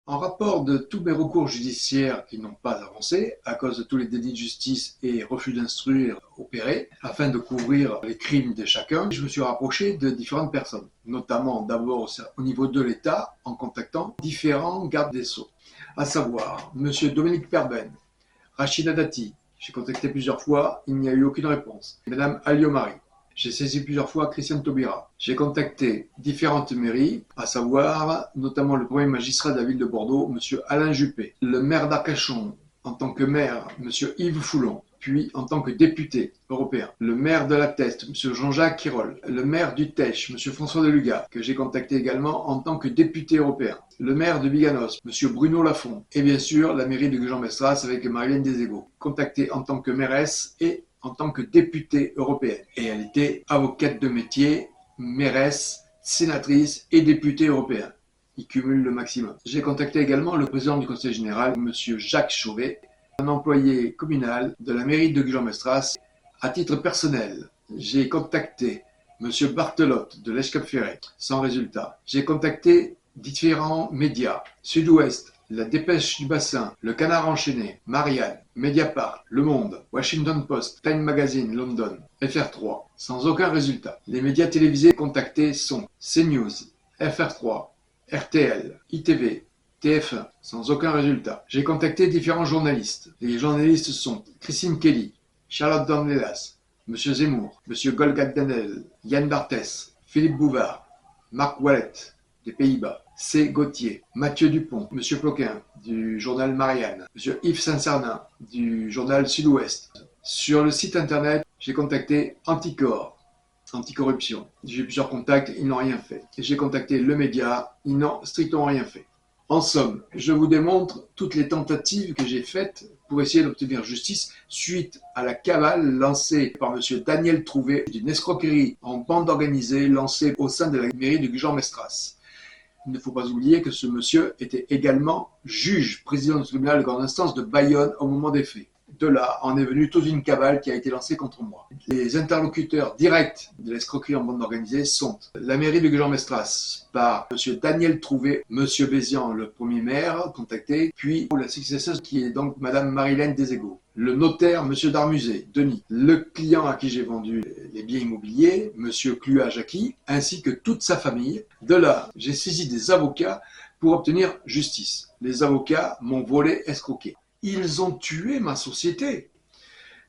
En rapport de tous mes recours judiciaires qui n'ont pas avancé, à cause de tous les délits de justice et refus d'instruire opérés, afin de couvrir les crimes de chacun, je me suis rapproché de différentes personnes, notamment d'abord au niveau de l'État, en contactant différents gardes des Sceaux, à savoir M. Dominique Perben, Rachida Dati. J'ai contacté plusieurs fois, il n'y a eu aucune réponse. Mme Alliot-Marie. J'ai saisi plusieurs fois Christiane Taubira. J'ai contacté différentes mairies, à savoir notamment le premier magistrat de la ville de Bordeaux, M. Alain Juppé, le maire d'Arcachon en tant que maire, M. Yves Foulon, puis en tant que député européen, le maire de la Teste, M. Jean-Jacques Quirol, le maire du Tech, M. François Deluga, que j'ai contacté également en tant que député européen, le maire de Biganos, M. Bruno Lafont, et bien sûr la mairie de Gujan-Mestras avec Marie-Hélène Deségaux, contacté en tant que mairesse et en tant que députée européenne. Et elle était avocate de métier, mairesse, sénatrice et députée européenne. Il cumule le maximum. J'ai contacté également le président du conseil général, M. Jacques Chauvet, un employé communal de la mairie de Gujan-Mestras. À titre personnel, j'ai contacté M. Barthelotte de l'Escap-Ferret, sans résultat. J'ai contacté différents médias, Sud-Ouest, La Dépêche du Bassin, Le Canard Enchaîné, Marianne, Mediapart, Le Monde, Washington Post, Time Magazine, London, FR3, sans aucun résultat. Les médias télévisés contactés sont CNews, FR3, RTL, ITV, TF1, sans aucun résultat. J'ai contacté différents journalistes. Les journalistes sont Christine Kelly, Charlotte Dornelas, M. Zemmour, M. Golgaddanel, Yann Barthès, Philippe Bouvard, Marc Wallet, des Pays-Bas, C. Gauthier, Mathieu Dupont, M. Ploquin, du journal Marianne, M. Yves Saint-Cernin, du journal Sud-Ouest. Sur le site internet, j'ai contacté Anticor, Anticorruption. J'ai eu plusieurs contacts, ils n'ont rien fait. J'ai contacté le média, ils n'ont strictement rien fait. En somme, je vous démontre toutes les tentatives que j'ai faites pour essayer d'obtenir justice suite à la cavale lancée par M. Daniel Trouvé d'une escroquerie en bande organisée lancée au sein de la mairie de Gujan-Mestras. Il ne faut pas oublier que ce monsieur était également juge, président du tribunal de grande instance de Bayonne au moment des faits. De là en est venue toute une cavale qui a été lancée contre moi. Les interlocuteurs directs de l'escroquerie en bande organisée sont la mairie de Gujan-Mestras par M. Daniel Trouvé, M. Bézian, le premier maire contacté, puis la successeuse qui est donc Mme Marie-Hélène Deségaux. Le notaire, M. Darmusé, Denis, le client à qui j'ai vendu les biens immobiliers, M. Clua-Jacqui, ainsi que toute sa famille. De là, j'ai saisi des avocats pour obtenir justice. Les avocats m'ont volé, escroqué. Ils ont tué ma société.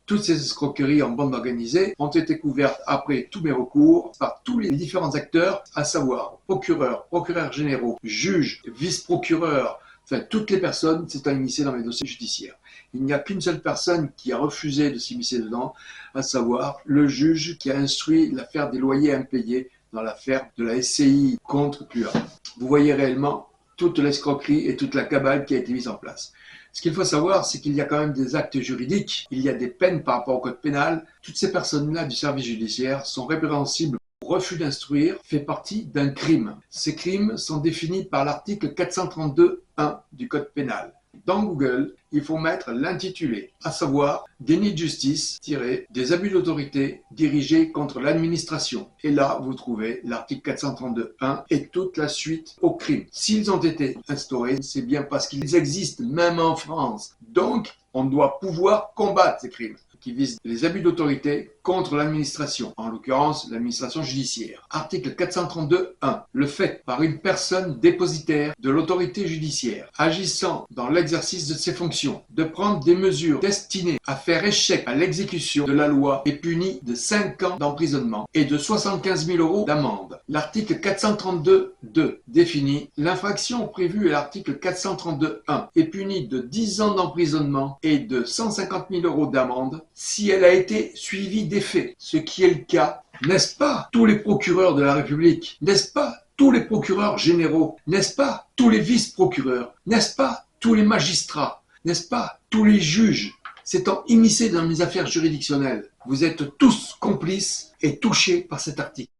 Toutes ces escroqueries en bande organisée ont été couvertes après tous mes recours par tous les différents acteurs, à savoir procureurs, procureurs généraux, juges, vice-procureurs, enfin toutes les personnes s'étant immiscées dans mes dossiers judiciaires. Il n'y a qu'une seule personne qui a refusé de s'immiscer dedans, à savoir le juge qui a instruit l'affaire des loyers impayés dans l'affaire de la SCI contre Clua. Vous voyez réellement toute l'escroquerie et toute la cabale qui a été mise en place. Ce qu'il faut savoir, c'est qu'il y a quand même des actes juridiques, il y a des peines par rapport au code pénal. Toutes ces personnes-là du service judiciaire sont répréhensibles. Refus d'instruire fait partie d'un crime. Ces crimes sont définis par l'article 432.1 du code pénal. Dans Google, il faut mettre l'intitulé, à savoir « Déni de justice, des abus d'autorité dirigés contre l'administration ». Et là, vous trouvez l'article 432.1 et toute la suite aux crimes. S'ils ont été instaurés, c'est bien parce qu'ils existent même en France. Donc, on doit pouvoir combattre ces crimes qui visent les abus d'autorité contre l'administration, en l'occurrence l'administration judiciaire. Article 432.1. Le fait par une personne dépositaire de l'autorité judiciaire, agissant dans l'exercice de ses fonctions, de prendre des mesures destinées à faire échec à l'exécution de la loi est puni de 5 ans d'emprisonnement et de 75 000 € d'amende. L'article 432.2 définit l'infraction prévue à l'article 432.1 est punie de 10 ans d'emprisonnement et de 150 000 € d'amende si elle a été suivie des faits, ce qui est le cas. N'est-ce pas tous les procureurs de la République? N'est-ce pas tous les procureurs généraux? N'est-ce pas tous les vice-procureurs? N'est-ce pas tous les magistrats? N'est-ce pas tous les juges s'étant immiscés dans mes affaires juridictionnelles? Vous êtes tous complices et touchés par cet article.